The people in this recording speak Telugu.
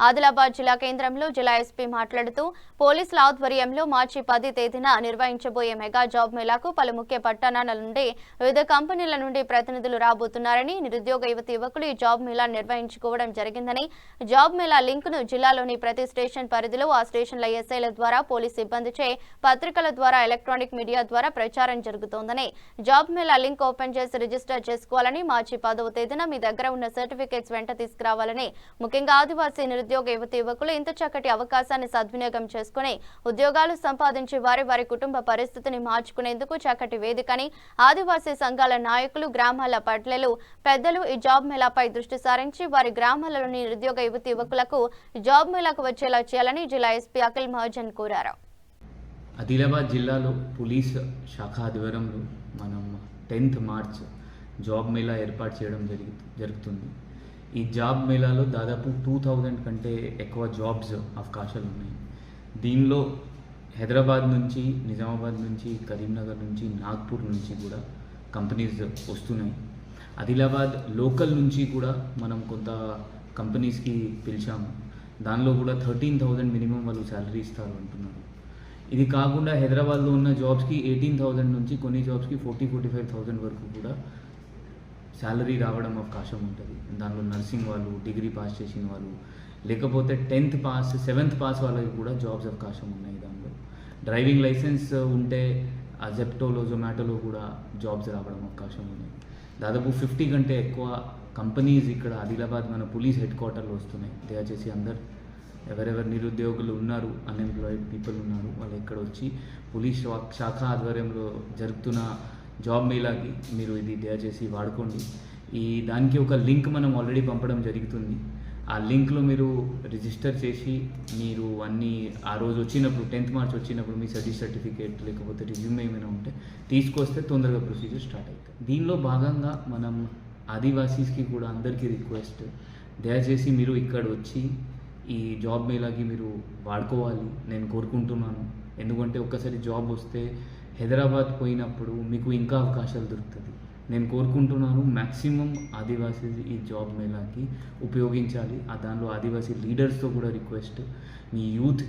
ఆదిలాబాద్ జిల్లా కేంద్రంలో జిల్లా ఎస్పీ మాట్లాడుతూ పోలీసుల ఆధ్వర్యంలో మార్చి 10 తేదీన నిర్వహించబోయే మెగా జాబ్ మేళాకు పలు ముఖ్య పట్టణాల నుండి వివిధ కంపెనీల నుండి ప్రతినిధులు రాబోతున్నారని, నిరుద్యోగ యువకులు ఈ జాబ్ మేళా నిర్వహించుకోవడం జరిగిందని, జాబ్ మేళా లింకును జిల్లాలోని ప్రతి స్టేషన్ పరిధిలో ఆ స్టేషన్ల ఎస్ఐల ద్వారా పోలీస్ సిబ్బందిచే పత్రికల ద్వారా ఎలక్ట్రానిక్ మీడియా ద్వారా ప్రచారం జరుగుతోందని, జాబ్ మేళా లింక్ ఓపెన్ చేసి రిజిస్టర్ చేసుకోవాలని, మార్చి 10వ తేదీన మీ దగ్గర ఉన్న సర్టిఫికెట్స్ వెంట తీసుకురావాలని, ముఖ్యంగా ఆదివాసీ నిరుద్యోగ యువకులు ఇంత చక్కటి అవకాశాన్ని సద్వినియోగం చేసుకుని ఉద్యోగాలు సంపాదించి వారి కుటుంబ పరిస్థితిని మార్చుకునేందుకు చక్కటి వేదికని ఆదివాసీ సంఘాల నాయకులు, గ్రామాల పట్లలు, పెద్దలు ఈ జాబ్ మేళాపై దృష్టి సారించి వారి గ్రామాలలోని నిరుద్యోగ యువకులకు జాబ్ మేళాకు వచ్చేలా చేయాలని జిల్లా ఎస్పీ అఖిల్ మహాజన్ కోరారు. ఆదిలాబాద్ జిల్లాలో పోలీస్ శాఖ ఆధ్వర్యంలో మనం 10th మార్చ్ జాబ్ మేళా ఏర్పాటు చేయడం జరుగుతుంది. ఈ జాబ్ మేళాలో దాదాపు 2000 కంటే ఎక్కువ జాబ్స్ అవకాశాలు ఉన్నాయి. దీనిలో హైదరాబాద్ నుంచి, నిజామాబాద్ నుంచి, కరీంనగర్ నుంచి, నాగ్పూర్ నుంచి కూడా కంపెనీస్ వస్తున్నాయి. ఆదిలాబాద్ లోకల్ నుంచి కూడా మనం కొంత కంపెనీస్కి పిలిచాము. దానిలో కూడా 13,000 మినిమం వాళ్ళు శాలరీ ఇస్తారు అంటున్నారు. ఇది కాకుండా హైదరాబాద్లో ఉన్న జాబ్స్కి 18,000 నుంచి కొన్ని జాబ్స్కి 40-45,000 వరకు కూడా శాలరీ రావడం అవకాశం ఉంటుంది. దానిలో నర్సింగ్ వాళ్ళు, డిగ్రీ పాస్ చేసిన వాళ్ళు, లేకపోతే 10th పాస్, 7th పాస్ వాళ్ళకి కూడా జాబ్స్ అవకాశం ఉన్నాయి. దానిలో డ్రైవింగ్ లైసెన్స్ ఉంటే జెప్టోలో, జొమాటోలో కూడా జాబ్స్ రావడం అవకాశం ఉన్నాయి. దాదాపు 50 కంటే ఎక్కువ కంపెనీస్ ఇక్కడ ఆదిలాబాద్ మన పోలీస్ హెడ్ క్వార్టర్లో వస్తున్నాయి. దయచేసి అందరు ఎవరెవరు నిరుద్యోగులు ఉన్నారు, అన్ఎంప్లాయిడ్ పీపుల్ ఉన్నారు, వాళ్ళు ఇక్కడ వచ్చి పోలీస్ శాఖ ఆధ్వర్యంలో జరుగుతున్న జాబ్ మేళాకి మీరు ఇది దయచేసి వాడుకోండి. దానికి ఒక లింక్ మనం ఆల్రెడీ పంపడం జరుగుతుంది. ఆ లింక్లో మీరు రిజిస్టర్ చేసి మీరు అన్నీ ఆ రోజు వచ్చినప్పుడు 10th మార్చ్ వచ్చినప్పుడు మీ సర్టిఫికేట్ లేకపోతే రిజ్యూమ్ ఏమైనా ఉంటే తీసుకొస్తే తొందరగా ప్రొసీజర్ స్టార్ట్ అవుతుంది. దీనిలో భాగంగా మనం ఆదివాసీస్కి కూడా అందరికీ రిక్వెస్ట్, దయచేసి మీరు ఇక్కడ వచ్చి ఈ జాబ్ మేళాకి మీరు వాడుకోవాలి నేను కోరుకుంటున్నాను. ఎందుకంటే ఒక్కసారి జాబ్ వస్తే హైదరాబాద్ పోయినప్పుడు మీకు ఇంకా అవకాశాలు దొరుకుతుంది. నేను కోరుకుంటున్నాను మ్యాక్సిమం ఆదివాసీ ఈ జాబ్ మేళాకి ఉపయోగించాలి. దానిలో ఆదివాసీ లీడర్స్తో కూడా రిక్వెస్ట్, మీ యూత్